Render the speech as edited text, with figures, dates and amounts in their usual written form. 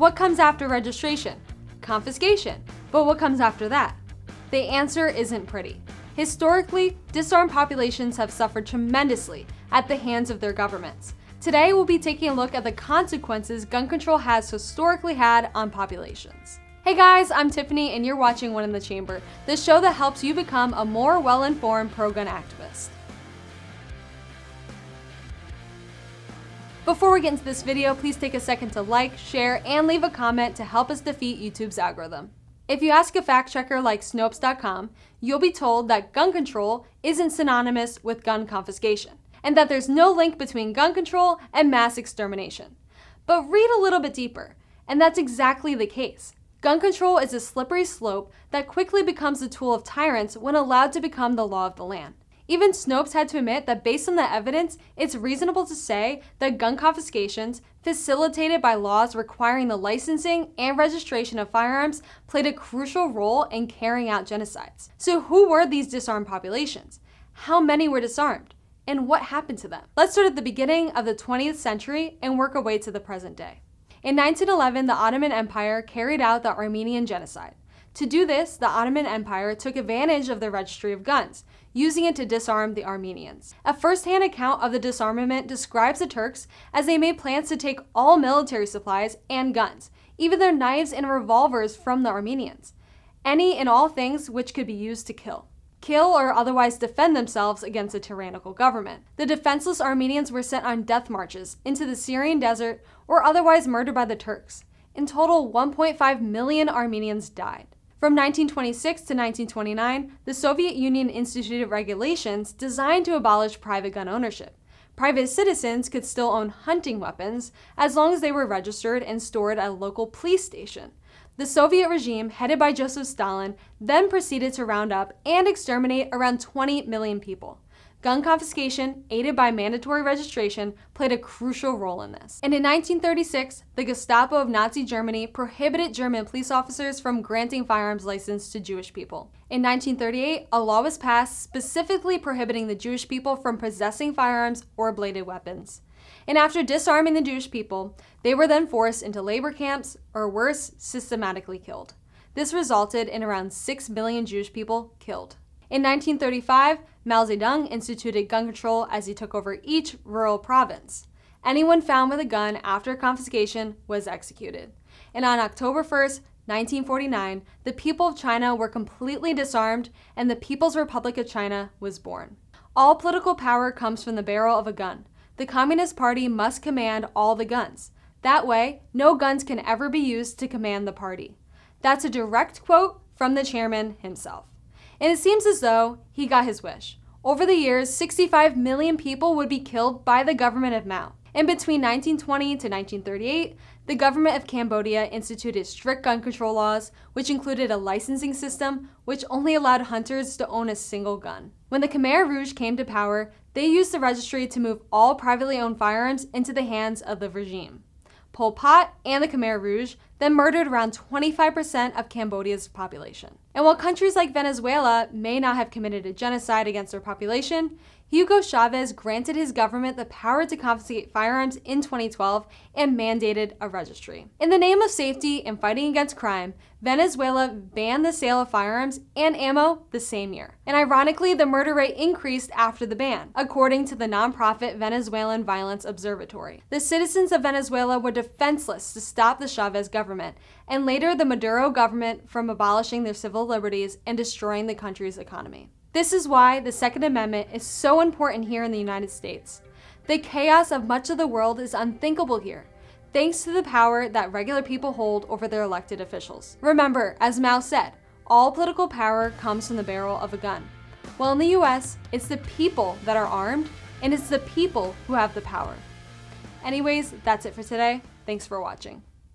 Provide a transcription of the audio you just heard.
What comes after registration? Confiscation. But what comes after that? The answer isn't pretty. Historically, disarmed populations have suffered tremendously at the hands of their governments. Today, we'll be taking a look at the consequences gun control has historically had on populations. Hey guys, I'm Tiffany and you're watching One in the Chamber, the show that helps you become a more well-informed pro-gun activist. Before we get into this video, please take a second to like, share, and leave a comment to help us defeat YouTube's algorithm. If you ask a fact checker like Snopes.com, you'll be told that gun control isn't synonymous with gun confiscation, and that there's no link between gun control and mass extermination. But read a little bit deeper, and that's exactly the case. Gun control is a slippery slope that quickly becomes the tool of tyrants when allowed to become the law of the land. Even Snopes had to admit that based on the evidence, it's reasonable to say that gun confiscations, facilitated by laws requiring the licensing and registration of firearms, played a crucial role in carrying out genocides. So who were these disarmed populations? How many were disarmed? And what happened to them? Let's start at the beginning of the 20th century and work our way to the present day. In 1911, the Ottoman Empire carried out the Armenian Genocide. To do this, the Ottoman Empire took advantage of the registry of guns, using it to disarm the Armenians. A first-hand account of the disarmament describes the Turks as they made plans to take all military supplies and guns, even their knives and revolvers, from the Armenians. Any and all things which could be used to kill or otherwise defend themselves against a tyrannical government. The defenseless Armenians were sent on death marches into the Syrian desert or otherwise murdered by the Turks. In total, 1.5 million Armenians died. From 1926 to 1929, the Soviet Union instituted regulations designed to abolish private gun ownership. Private citizens could still own hunting weapons as long as they were registered and stored at a local police station. The Soviet regime, headed by Joseph Stalin, then proceeded to round up and exterminate around 20 million people. Gun confiscation, aided by mandatory registration, played a crucial role in this. And in 1936, the Gestapo of Nazi Germany prohibited German police officers from granting firearms license to Jewish people. In 1938, a law was passed specifically prohibiting the Jewish people from possessing firearms or bladed weapons. And after disarming the Jewish people, they were then forced into labor camps, or worse, systematically killed. This resulted in around 6 million Jewish people killed. In 1935, Mao Zedong instituted gun control as he took over each rural province. Anyone found with a gun after confiscation was executed. And on October 1st, 1949, the people of China were completely disarmed and the People's Republic of China was born. All political power comes from the barrel of a gun. The Communist Party must command all the guns. That way, no guns can ever be used to command the party. That's a direct quote from the chairman himself. And it seems as though he got his wish. Over the years, 65 million people would be killed by the government of Mao. And between 1920 to 1938, the government of Cambodia instituted strict gun control laws, which included a licensing system which only allowed hunters to own a single gun. When the Khmer Rouge came to power, they used the registry to move all privately owned firearms into the hands of the regime. Pol Pot and the Khmer Rouge then murdered around 25% of Cambodia's population. And while countries like Venezuela may not have committed a genocide against their population, Hugo Chavez granted his government the power to confiscate firearms in 2012 and mandated a registry. In the name of safety and fighting against crime, Venezuela banned the sale of firearms and ammo the same year. And ironically, the murder rate increased after the ban, according to the nonprofit Venezuelan Violence Observatory. The citizens of Venezuela were defenseless to stop the Chavez government, and later the Maduro government from abolishing their civil liberties and destroying the country's economy. This is why the Second Amendment is so important here in the United States. The chaos of much of the world is unthinkable here, thanks to the power that regular people hold over their elected officials. Remember, as Mao said, all political power comes from the barrel of a gun. Well, in the US, it's the people that are armed, and it's the people who have the power. Anyways, that's it for today. Thanks for watching.